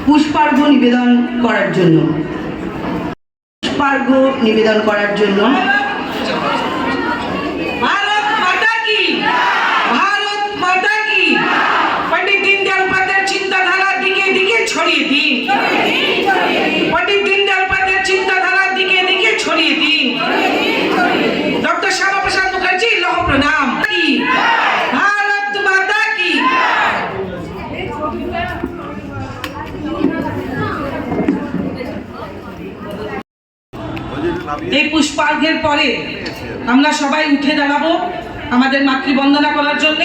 পুষ্পার্ঘ্য নিবেদন করার জন্য भारत माता की पंडित दीनदयाल उपाध्याय चिंताधारा दिखे दिखे छड़िए दिन पंडित दीनदयाल उपाध्याय चिंताधारा दिखे दिखे छड़िए दिन डॉक्टर श्यामा प्रसाद मुखर्जी लौह प्रणाम की भारत माता की। এই পুষ্পার্ঘের পরে আমরা সবাই উঠে দাঁড়াবো আমাদের মাতৃবন্দনা করার জন্য।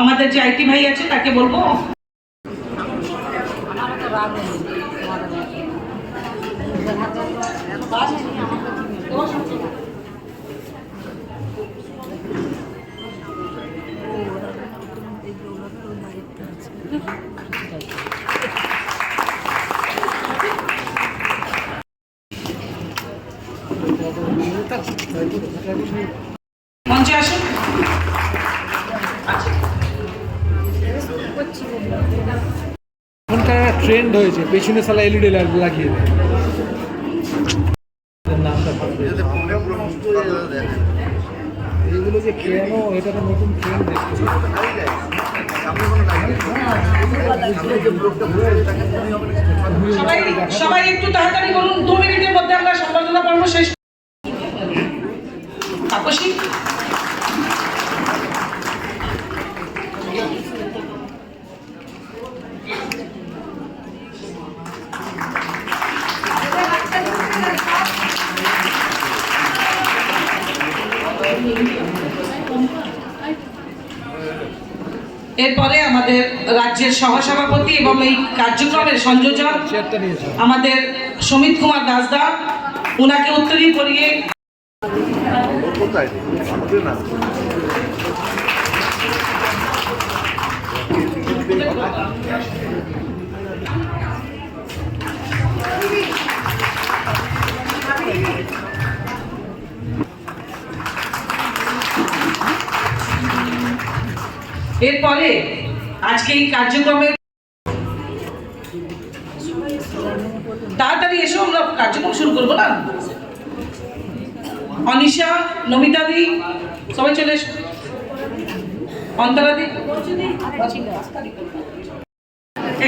আমাদের যে আইটি ভাই আছে তাকে বলবো মঞ্চে আসুন। এখনকার ট্রেন্ড হয়েছে পেছনে সালা এলইডি লাগিয়ে দেয়। এগুলো যে কেন এটা তো নতুন ট্রেন্ড দেখছি। সবাই একটু তাড়াতাড়ি বলুন, 2 মিনিটের মধ্যে আমরা সম্বর্ধনা পর্ব শেষ। তাপসী এরপরে আমাদের রাজ্যের সহসভাপতি এবং এই কার্যক্রমের সংযোজক আমাদের সমিত কুমার দাসদা, উনাকে উত্তরী করিয়ে এরপরে আজকে এই কার্যক্রমের তাড়াতাড়ি এসো, আমরা কার্যক্রম শুরু করবো না। অনিশা, নমিতা দি, সবাই চলে এসো। অন্তরা দি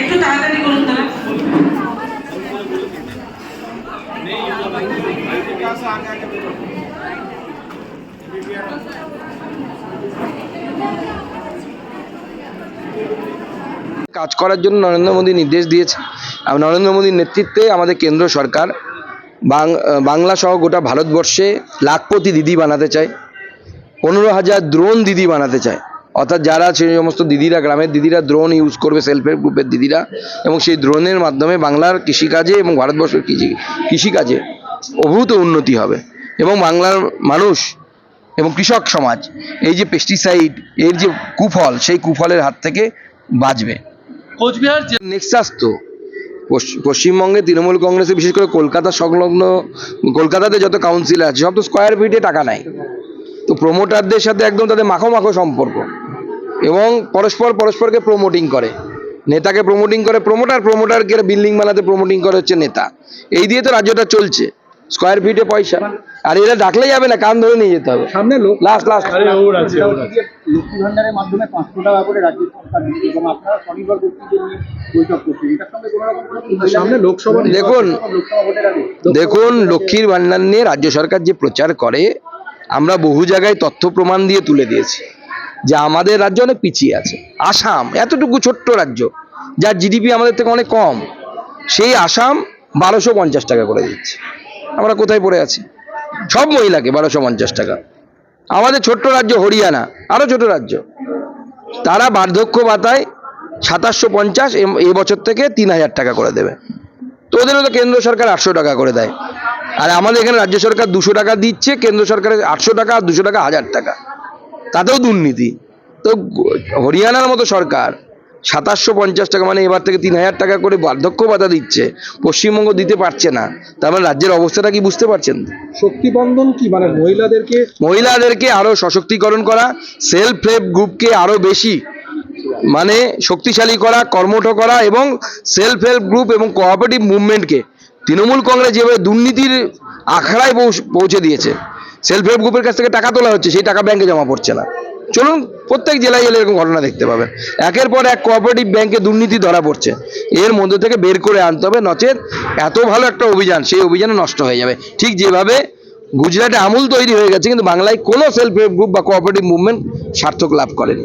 একটু তাড়াতাড়ি করুন তারা। কাজ করার জন্য নরেন্দ্র মোদী নির্দেশ দিয়েছে। নরেন্দ্র মোদীর নেতৃত্বে আমাদের কেন্দ্র সরকার বাংলা সহ গোটা ভারতবর্ষে লাখপতি দিদি বানাতে চায়, 15,000 ড্রোন দিদি বানাতে চায়। অর্থাৎ যারা সেই সমস্ত দিদিরা, গ্রামের দিদিরা ড্রোন ইউজ করবে, সেলফ হেল্প গ্রুপের দিদিরা, এবং সেই ড্রোনের মাধ্যমে বাংলার কৃষিকাজে এবং ভারতবর্ষের কৃষিকাজে অভূত উন্নতি হবে এবং বাংলার মানুষ এবং কৃষক সমাজ এই যে পেস্টিসাইড এর যে কুফল, সেই কুফলের হাত থেকে বাঁচবে। কোচবিহার যে নেক্সাস, তো পশ্চিমবঙ্গে তৃণমূল কংগ্রেসে বিশেষ করে কলকাতা সংলগ্ন, কলকাতাতে যত কাউন্সিলর আছে সব তো স্কোয়ার ফিটে টাকা নেয়। তো প্রমোটারদের সাথে একদম তাদের মাখো সম্পর্ক এবং পরস্পরকে প্রমোটিং করে, নেতাকে প্রমোটিং করে প্রমোটারকে বিল্ডিং বানাতে প্রমোটিং করে হচ্ছে নেতা। এই দিয়ে তো রাজ্যটা চলছে, স্কোয়ার ফিটে পয়সা। আর এরা ডাকলেই যাবে না, কান ধরে নিয়ে যেতে হবে সামনে। লাস্ট লক্ষ্মী ভান্ডারের মাধ্যমে 500 টাকা করে রাজ্য সরকার দিচ্ছে এবং আপনারা স্বনির্ভর গোষ্ঠীদের নিয়ে বৈঠক করছেন, এটার সঙ্গে কোনো রকম সামনে লোকসভা ভোটের আগে দেখুন, লক্ষ্মীর ভান্ডার নিয়ে রাজ্য সরকার যে প্রচার করে, আমরা বহু জায়গায় তথ্য প্রমাণ দিয়ে তুলে দিয়েছি যে আমাদের রাজ্য অনেক পিছিয়ে আছে। আসাম এতটুকু ছোট্ট রাজ্য, যার জিডিপি আমাদের থেকে অনেক কম, সেই আসাম 1250 টাকা করে দিচ্ছে। আমরা কোথায় পড়ে আছি? সব মহিলাকে 1250 টাকা। আমাদের ছোট্ট রাজ্য হরিয়ানা, আরো ছোট রাজ্য, তারা বার্ধক্য ভাতায় 2750 এবছর থেকে 3000 টাকা করে দেবে। তো ওদেরও তো কেন্দ্র সরকার 800 টাকা করে দেয়, আর আমাদের এখানে রাজ্য সরকার 200 টাকা দিচ্ছে, কেন্দ্র সরকারের 800 টাকা, আর 200 টাকা 1000 টাকা, তাতেও দুর্নীতি। তো হরিয়ানার মতো সরকার 2750 টাকা মানে এবার থেকে 3000 টাকা করে বার্ধক্য ভাতা দিচ্ছে, পশ্চিমবঙ্গ দিতে পারছে না। তার মানে রাজ্যের অবস্থাটা কি বুঝতে পারছেন? শক্তিবন্ধন কি মানে মহিলাদেরকে আরো সশক্তিকরণ করা, সেলফ হেল্প গ্রুপকে আরো বেশি মানে শক্তিশালী করা, কর্মঠ করা এবং সেলফ হেল্প গ্রুপ এবং কোঅপারেটিভ মুভমেন্টকে তৃণমূল কংগ্রেস যেভাবে দুর্নীতির আখড়ায় পৌঁছে দিয়েছে, সেলফ হেল্প গ্রুপের কাছ থেকে টাকা তোলা হচ্ছে, সেই টাকা ব্যাংকে জমা পড়ছে না। চলুন প্রত্যেক জেলায় জেলায় এরকম ঘটনা দেখতে পাবেন। একের পর এক কোঅপারেটিভ ব্যাংকে দুর্নীতি ধরা পড়ছে, এর মধ্যে থেকে বের করে আনতে হবে, নচেত এত ভালো একটা অভিযান সেই অভিযানে নষ্ট হয়ে যাবে। ঠিক যেভাবে গুজরাটে আমুল তৈরি হয়ে গেছে, কিন্তু বাংলায় কোনো সেলফ হেল্প গ্রুপ বা কোঅপারেটিভ মুভমেন্ট সার্থক লাভ করেনি।